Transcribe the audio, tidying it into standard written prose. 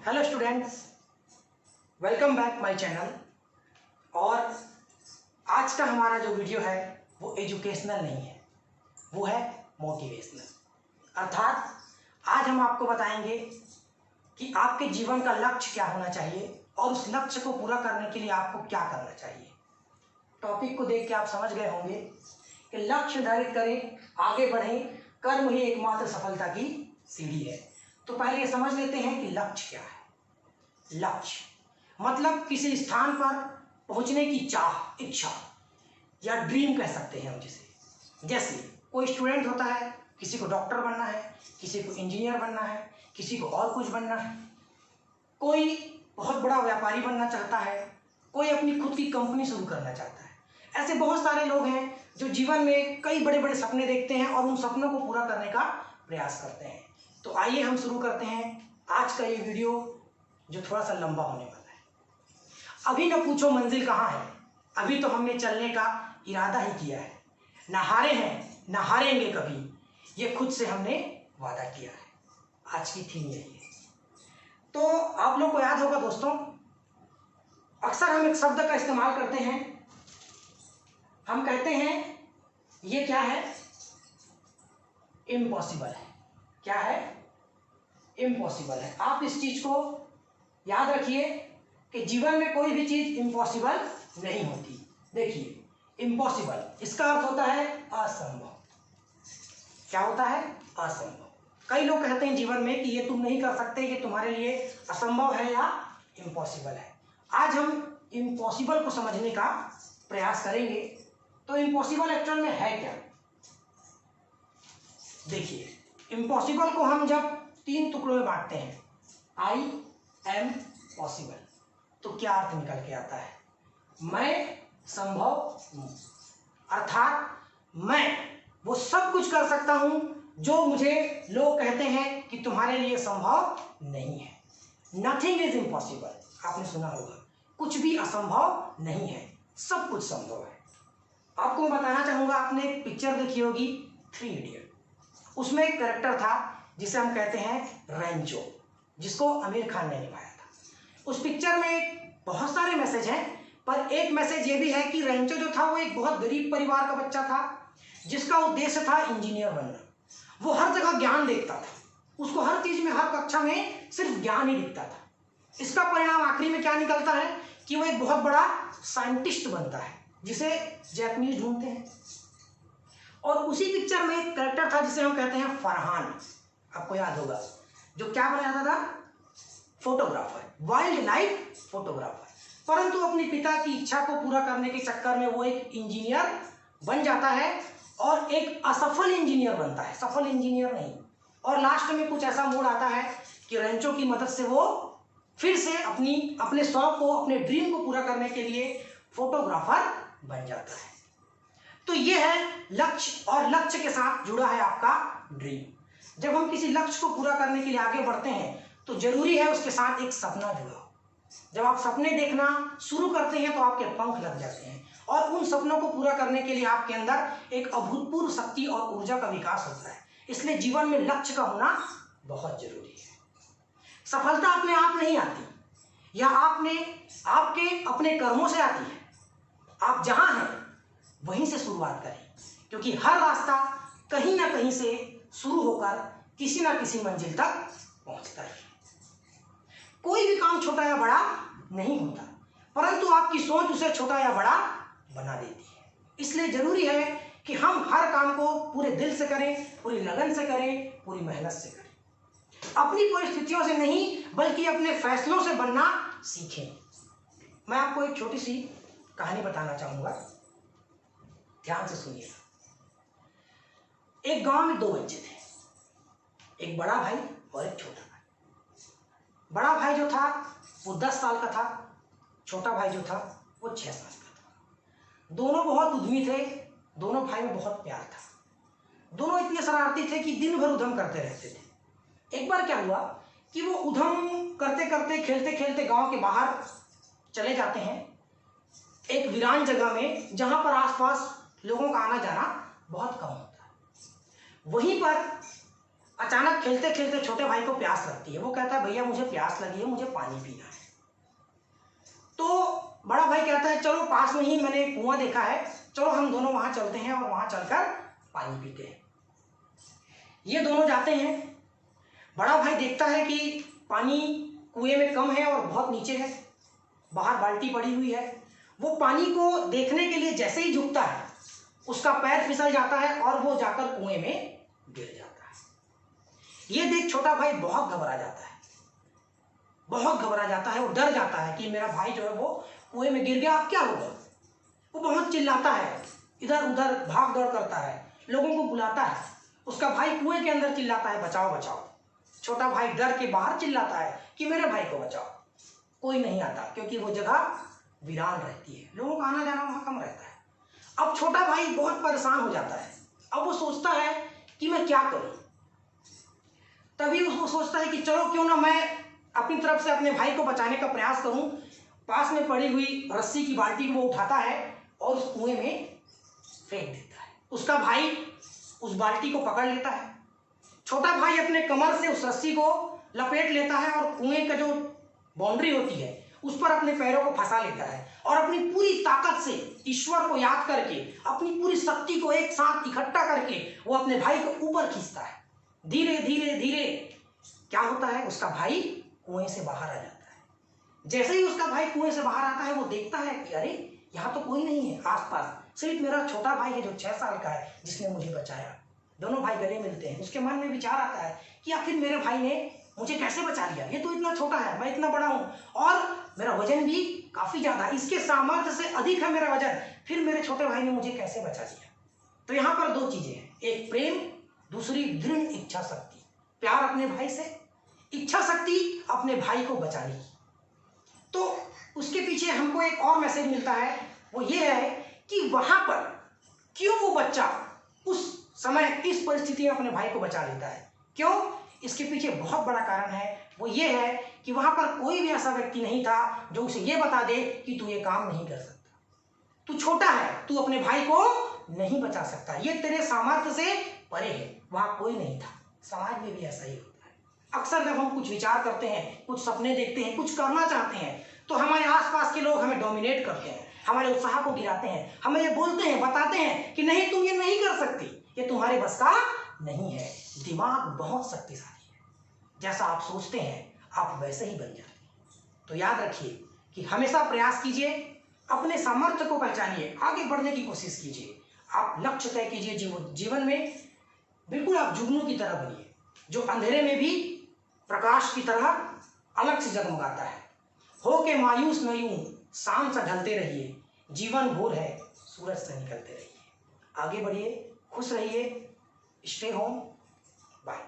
Hello students, welcome back my channel. और आज का हमारा जो वीडियो है वो एजुकेशनल नहीं है, वो है मोटिवेशनल। अर्थात आज हम आपको बताएंगे कि आपके जीवन का लक्ष्य क्या होना चाहिए और उस लक्ष्य को पूरा करने के लिए आपको क्या करना चाहिए। टॉपिक को देख के आप समझ गए होंगे कि लक्ष्य निर्धारित करें, आगे बढ़ें, कर्म ही एकमात्र सफलता की सीढ़ी है। तो पहले ये समझ लेते हैं कि लक्ष्य क्या है। लक्ष्य मतलब किसी स्थान पर पहुंचने की चाह, इच्छा या ड्रीम कह सकते हैं हम जिसे। जैसे कोई स्टूडेंट होता है, किसी को डॉक्टर बनना है, किसी को इंजीनियर बनना है, किसी को और कुछ बनना है, कोई बहुत बड़ा व्यापारी बनना चाहता है, कोई अपनी खुद की कंपनी शुरू करना चाहता है। ऐसे बहुत सारे लोग हैं जो जीवन में कई बड़े बड़े सपने देखते हैं और उन सपनों को पूरा करने का प्रयास करते हैं। तो आइए हम शुरू करते हैं आज का ये वीडियो जो थोड़ा सा लंबा होने वाला है। अभी न पूछो मंजिल कहाँ है, अभी तो हमने चलने का इरादा ही किया है। न हारे हैं, न हारेंगे कभी, ये खुद से हमने वादा किया है। आज की थीम यही है। तो आप लोग को याद होगा दोस्तों, अक्सर हम एक शब्द का इस्तेमाल करते हैं। हम कहते हैं ये क्या है, इम्पॉसिबल है। क्या है, इम्पॉसिबल है। आप इस चीज को याद रखिए कि जीवन में कोई भी चीज इम्पॉसिबल नहीं होती। देखिए, इम्पॉसिबल इसका अर्थ होता है असंभव। क्या होता है, असंभव। कई लोग कहते हैं जीवन में कि ये तुम नहीं कर सकते, ये तुम्हारे लिए असंभव है या इम्पॉसिबल है। आज हम इम्पॉसिबल को समझने का प्रयास करेंगे। तो इम्पॉसिबल एक्चुअल में है क्या। देखिए, इम्पॉसिबल को हम जब 3 टुकड़ों में बांटते हैं, आई एम पॉसिबल, तो क्या अर्थ निकल के आता है, मैं संभव हूं। अर्थात मैं वो सब कुछ कर सकता हूं जो मुझे लोग कहते हैं कि तुम्हारे लिए संभव नहीं है। Nothing is impossible. आपने सुना होगा, कुछ भी असंभव नहीं है, सब कुछ संभव है। आपको मैं बताना चाहूंगा, आपने एक पिक्चर देखी होगी 3 इडियट। उसमें एक कैरेक्टर था जिसे हम कहते हैं रेंचो, जिसको आमिर खान ने निभाया था। उस पिक्चर में बहुत सारे मैसेज हैं, पर एक मैसेज ये भी है कि रेंचो जो था वो एक बहुत गरीब परिवार का बच्चा था, जिसका उद्देश्य था इंजीनियर बनना। वो हर जगह ज्ञान देखता था, उसको हर चीज में, हर कक्षा में सिर्फ ज्ञान ही दिखता था। इसका परिणाम आखिरी में क्या निकलता है कि वो एक बहुत बड़ा साइंटिस्ट बनता है, जिसे जैपनीज ढूंढते हैं। और उसी पिक्चर में एक कैरेक्टर था जिसे हम कहते हैं फरहान। आपको याद होगा, जो क्या बना जाता था, फोटोग्राफर, वाइल्ड लाइफ फोटोग्राफर। परंतु अपने पिता की इच्छा को पूरा करने के चक्कर में वो एक इंजीनियर बन जाता है और एक असफल इंजीनियर बनता है, सफल इंजीनियर नहीं। और लास्ट में कुछ ऐसा मोड़ आता है कि रेंचो की मदद से वो फिर से अपने शौक को, अपने ड्रीम को पूरा करने के लिए फोटोग्राफर बन जाता है। तो ये है लक्ष्य, और लक्ष्य के साथ जुड़ा है आपका ड्रीम। जब हम किसी लक्ष्य को पूरा करने के लिए आगे बढ़ते हैं तो जरूरी है उसके साथ एक सपना जुड़ा हो। जब आप सपने देखना शुरू करते हैं तो आपके पंख लग जाते हैं, और उन सपनों को पूरा करने के लिए आपके अंदर एक अभूतपूर्व शक्ति और ऊर्जा का विकास होता है। इसलिए जीवन में लक्ष्य का होना बहुत जरूरी है। सफलता अपने आप नहीं आती, या आपके अपने कर्मों से आती है। आप जहां हैं वहीं से शुरुआत करें, क्योंकि हर रास्ता कहीं ना कहीं से शुरू होकर किसी ना किसी मंजिल तक पहुंचता है। कोई भी काम छोटा या बड़ा नहीं होता, परंतु आपकी सोच उसे छोटा या बड़ा बना देती है। इसलिए जरूरी है कि हम हर काम को पूरे दिल से करें, पूरी लगन से करें, पूरी मेहनत से करें। अपनी परिस्थितियों से नहीं, बल्कि अपने फैसलों से बनना सीखें। मैं आपको एक छोटी सी कहानी बताना चाहूंगा, ध्यान से सुनिएगा। एक गांव में 2 बच्चे थे, एक बड़ा भाई और एक छोटा भाई। बड़ा भाई जो था वो 10 साल का था, छोटा भाई जो था वो 6 साल का था। दोनों बहुत उद्यमी थे, दोनों भाई में बहुत प्यार था। दोनों इतने शरारती थे कि दिन भर उधम करते रहते थे। एक बार क्या हुआ कि वो उधम करते करते, खेलते खेलते गांव के बाहर चले जाते हैं, एक वीरान जगह में जहां पर आसपास लोगों का आना जाना बहुत कम होता है। वहीं पर अचानक खेलते खेलते छोटे भाई को प्यास लगती है। वो कहता है भैया मुझे प्यास लगी है, मुझे पानी पीना है। तो बड़ा भाई कहता है चलो पास में ही मैंने कुआं देखा है, चलो हम दोनों वहां चलते हैं और वहां चलकर पानी पीते हैं। ये दोनों जाते हैं। बड़ा भाई देखता है कि पानी कुएं में कम है और बहुत नीचे है, बाहर बाल्टी पड़ी हुई है। वो पानी को देखने के लिए जैसे ही झुकता है उसका पैर फिसल जाता है और वो जाकर कुएं में गिर जाता है। ये देख छोटा भाई बहुत घबरा जाता है, बहुत घबरा जाता है। वो डर जाता है कि मेरा भाई जो है वो कुएं में गिर गया, अब क्या होगा। वो बहुत चिल्लाता है, इधर उधर भाग दौड़ करता है, लोगों को बुलाता है। उसका भाई कुएं के अंदर चिल्लाता है बचाओ बचाओ। छोटा भाई डर के बाहर चिल्लाता है कि मेरे भाई को बचाओ। कोई नहीं आता क्योंकि वो जगह वीरान रहती है, लोगों का आना जाना वहां कम रहता है। अब छोटा भाई बहुत परेशान हो जाता है। अब वो सोचता है कि मैं क्या करूं। तभी वो सोचता है कि चलो क्यों ना मैं अपनी तरफ से अपने भाई को बचाने का प्रयास करूं। पास में पड़ी हुई रस्सी की बाल्टी को वो उठाता है और उस कुएं में फेंक देता है। उसका भाई उस बाल्टी को पकड़ लेता है। छोटा भाई अपने कमर से उस रस्सी को लपेट लेता है और कुएं का जो बाउंड्री होती है उस पर अपने पैरों को फंसा लेता है और अपनी पूरी ताकत से ईश्वर को याद करके अपनी पूरी शक्ति को एक साथ इकट्ठा करके वो अपने भाई को ऊपर खींचता है। धीरे धीरे धीरे क्या होता है, उसका भाई कुएं से बाहर आ जाता है। जैसे ही उसका भाई कुएं से बाहर आता है वो देखता है कि अरे यहाँ तो कोई नहीं है आसपास, सिर्फ मेरा छोटा भाई है जो 6 साल का है जिसने मुझे बचाया। दोनों भाई गले मिलते हैं। उसके मन में विचार आता है कि आखिर मेरे भाई ने मुझे कैसे बचा लिया, ये तो इतना छोटा है, मैं इतना बड़ा हूं और मेरा वजन भी काफी ज्यादा, इसके सामर्थ्य से अधिक है मेरा वजन, फिर मेरे छोटे भाई ने मुझे कैसे बचा लिया। तो यहाँ पर 2 चीजें हैं, एक प्रेम, दूसरी दृढ़ इच्छा शक्ति। प्यार अपने भाई से, इच्छा शक्ति अपने भाई को बचाने की। तो उसके पीछे हमको एक और मैसेज मिलता है, वो ये है कि वहां पर क्यों वो बच्चा उस समय इस परिस्थिति में अपने भाई को बचा लेता है, क्यों। इसके पीछे बहुत बड़ा कारण है, वो ये है कि वहां पर कोई भी ऐसा व्यक्ति नहीं था जो उसे ये बता दे कि तू ये काम नहीं कर सकता, तू छोटा है, तू अपने भाई को नहीं बचा सकता, ये तेरे सामर्थ्य से परे है। वहां कोई नहीं था। समाज में भी ऐसा ही होता है। अक्सर जब हम कुछ विचार करते हैं, कुछ सपने देखते हैं, कुछ करना चाहते हैं, तो हमारे आसपास के लोग हमें डोमिनेट करते हैं, हमारे उत्साह को गिराते हैं, हमें ये बोलते हैं, बताते हैं कि नहीं तुम ये नहीं कर सकती, ये तुम्हारे बस का नहीं है। दिमाग बहुत शक्तिशाली है, जैसा आप सोचते हैं आप वैसे ही बन जाते हैं। तो याद रखिए कि हमेशा प्रयास कीजिए, अपने सामर्थ्य को पहचानिए, आगे बढ़ने की कोशिश कीजिए, आप लक्ष्य तय कीजिए जीवन में। बिल्कुल आप जुगनू की तरह बनिए जो अंधेरे में भी प्रकाश की तरह अलग से जगमगाता है। हो के मायूस न यूं शाम से ढलते रहिए, जीवन भोर है सूरज से निकलते रहिए। आगे बढ़िए, खुश रहिए, स्टे होम, बाय।